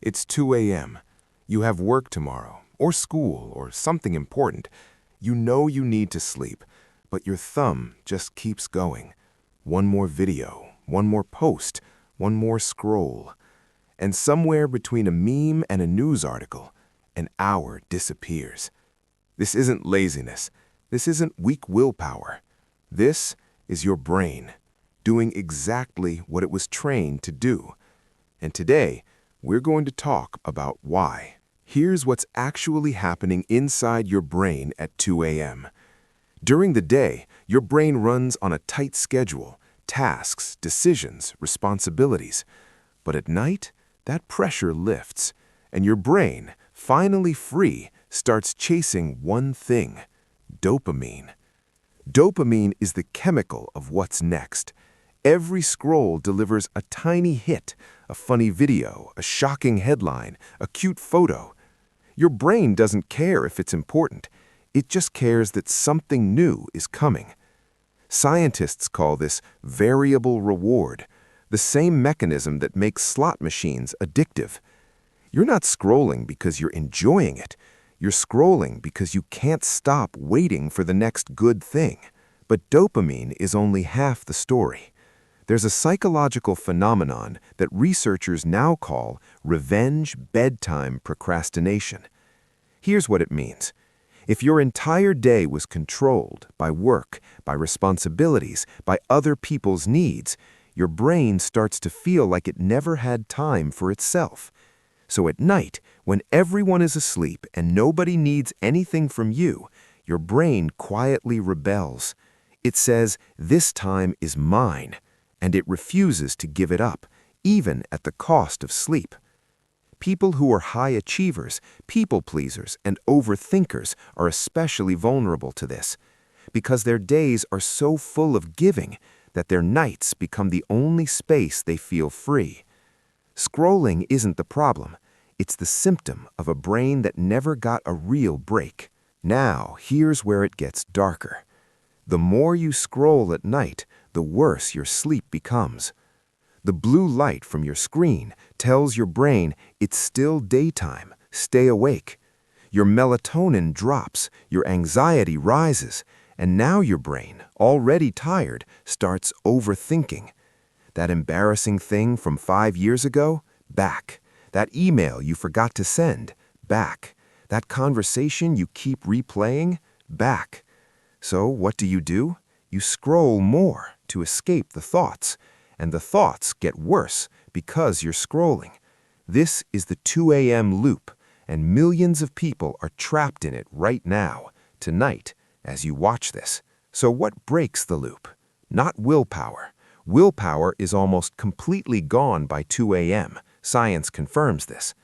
It's 2 a.m. You have work tomorrow, or school, or something important. You know you need to sleep, but your thumb just keeps going. One more video, one more post, one more scroll. And somewhere between a meme and a news article, an hour disappears. This isn't laziness. This isn't weak willpower. This is your brain, doing exactly what it was trained to do. And today, we're going to talk about why. Here's what's actually happening inside your brain at 2 a.m. During the day, your brain runs on a tight schedule, tasks, decisions, responsibilities. But at night, that pressure lifts, and your brain, finally free, starts chasing one thing: dopamine. Dopamine is the chemical of what's next. Every scroll delivers a tiny hit, a funny video, a shocking headline, a cute photo. Your brain doesn't care if it's important. It just cares that something new is coming. Scientists call this variable reward, the same mechanism that makes slot machines addictive. You're not scrolling because you're enjoying it. You're scrolling because you can't stop waiting for the next good thing. But dopamine is only half the story. There's a psychological phenomenon that researchers now call revenge bedtime procrastination. Here's what it means. If your entire day was controlled by work, by responsibilities, by other people's needs, your brain starts to feel like it never had time for itself. So at night, when everyone is asleep and nobody needs anything from you, your brain quietly rebels. It says, "This time is mine," and it refuses to give it up, even at the cost of sleep. People who are high achievers, people pleasers, and overthinkers are especially vulnerable to this, because their days are so full of giving that their nights become the only space they feel free. Scrolling isn't the problem. It's the symptom of a brain that never got a real break. Now, here's where it gets darker. The more you scroll at night, the worse your sleep becomes. The blue light from your screen tells your brain it's still daytime, stay awake. Your melatonin drops, your anxiety rises, and now your brain, already tired, starts overthinking. That embarrassing thing from 5 years ago? Back. That email you forgot to send? Back. That conversation you keep replaying? Back. So what do? You scroll more to escape the thoughts, and the thoughts get worse because you're scrolling. This is the 2 a.m. loop, and millions of people are trapped in it right now, tonight, as you watch this. So what breaks the loop? Not willpower. Willpower is almost completely gone by 2 a.m. Science confirms this.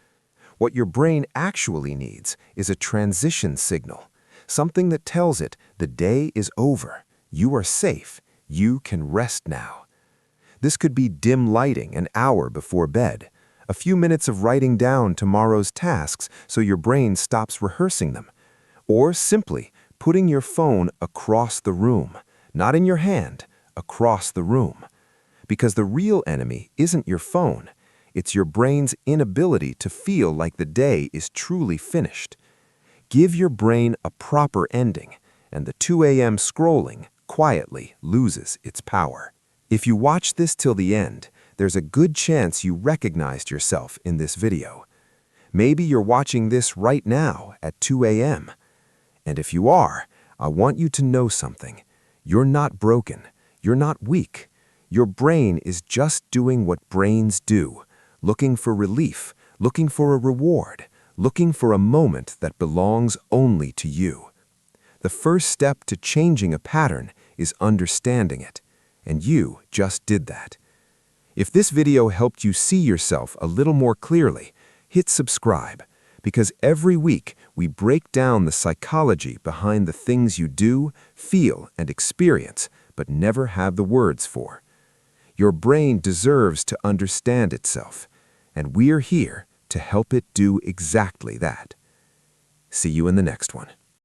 What your brain actually needs is a transition signal, something that tells it the day is over, you are safe, you can rest now. This could be dim lighting an hour before bed, a few minutes of writing down tomorrow's tasks so your brain stops rehearsing them, or simply putting your phone across the room, not in your hand, across the room. Because the real enemy isn't your phone, it's your brain's inability to feel like the day is truly finished. Give your brain a proper ending, and the 2 a.m. scrolling quietly loses its power. If you watch this till the end, there's a good chance you recognized yourself in this video. Maybe you're watching this right now at 2 a.m. And if you are, I want you to know something. You're not broken. You're not weak. Your brain is just doing what brains do, looking for relief, looking for a reward, looking for a moment that belongs only to you. The first step to changing a pattern is understanding it, and you just did that. If this video helped you see yourself a little more clearly, hit subscribe, because every week we break down the psychology behind the things you do, feel, and experience, but never have the words for. Your brain deserves to understand itself, and we're here to help it do exactly that. See you in the next one.